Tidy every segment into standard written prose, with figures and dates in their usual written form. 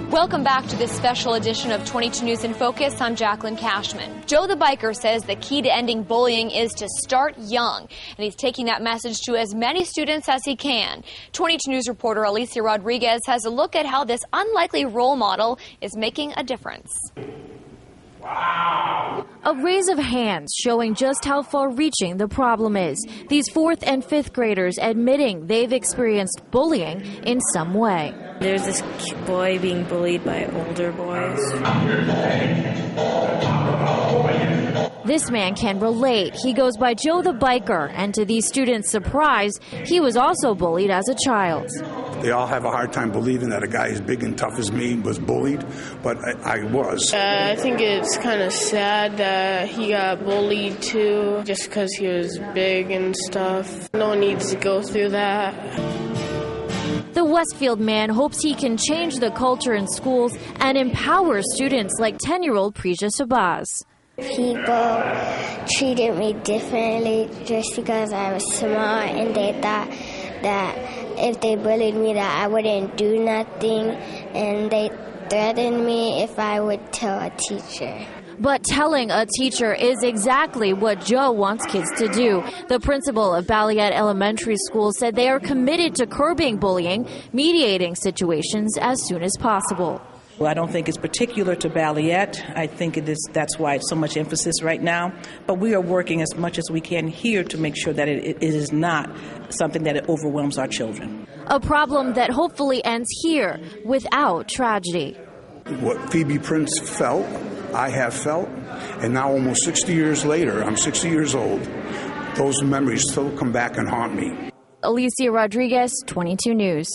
Welcome back to this special edition of 22 News in Focus. I'm JACLYN Cashman. Joe the biker says the key to ending bullying is to start young, and he's taking that message to as many students as he can. 22 News reporter Alicia Rodriguez has a look at how this unlikely role model is making a difference. Wow. A raise of hands showing just how far-reaching the problem is. These 4th and 5th graders admitting they've experienced bullying in some way. There's this boy being bullied by older boys. This man can relate. He goes by Joe the biker, and to these students' surprise, he was also bullied as a child. They all have a hard time believing that a guy as big and tough as me was bullied, but I was. I think it's kind of sad that he got bullied too, just because he was big and stuff. No one needs to go through that. The Westfield man hopes he can change the culture in schools and empower students like 10-year-old PRYSIA SHEBAZ. People treated me differently just because I was small, and they thought that if they bullied me that I wouldn't do nothing, and they threatened me if I would tell a teacher. But telling a teacher is exactly what Joe wants kids to do. The principal of BALLIOT Elementary School said they are committed to curbing bullying, mediating situations as soon as possible. Well, I don't think it's particular to BALLIOT. I think it is. That's why it's so much emphasis right now. But we are working as much as we can here to make sure that it is not something that it overwhelms our children. A problem that hopefully ends here without tragedy. What Phoebe Prince felt, I have felt, and now almost 60 years later, I'm 60 years old, those memories still come back and haunt me. Alicia Rodriguez, 22 News.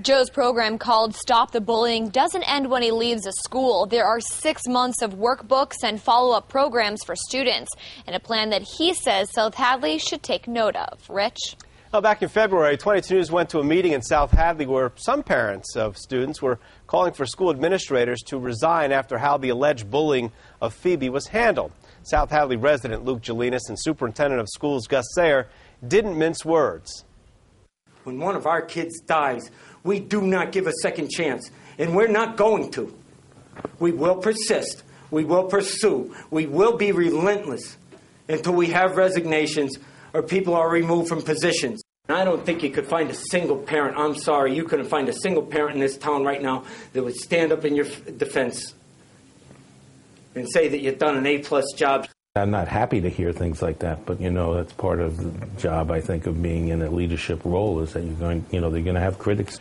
Joe's program called Stop the Bullying doesn't end when he leaves a school. There are 6 months of workbooks and follow-up programs for students, and a plan that he says South Hadley should take note of. Rich? Well, back in February, 22 News went to a meeting in South Hadley where some parents of students were calling for school administrators to resign after how the alleged bullying of Phoebe was handled. South Hadley resident Luke Jalinas and Superintendent of Schools Gus Sayer didn't mince words. When one of our kids dies, we do not give a second chance, and we're not going to. We will persist. We will pursue. We will be relentless until we have resignations or people are removed from positions. I don't think you could find a single parent, I'm sorry, you couldn't find a single parent in this town right now that would stand up in your defense and say that you've done an A-plus job. I'm not happy to hear things like that, but, you know, that's part of the job, I think, of being in a leadership role is that they're going to have critics.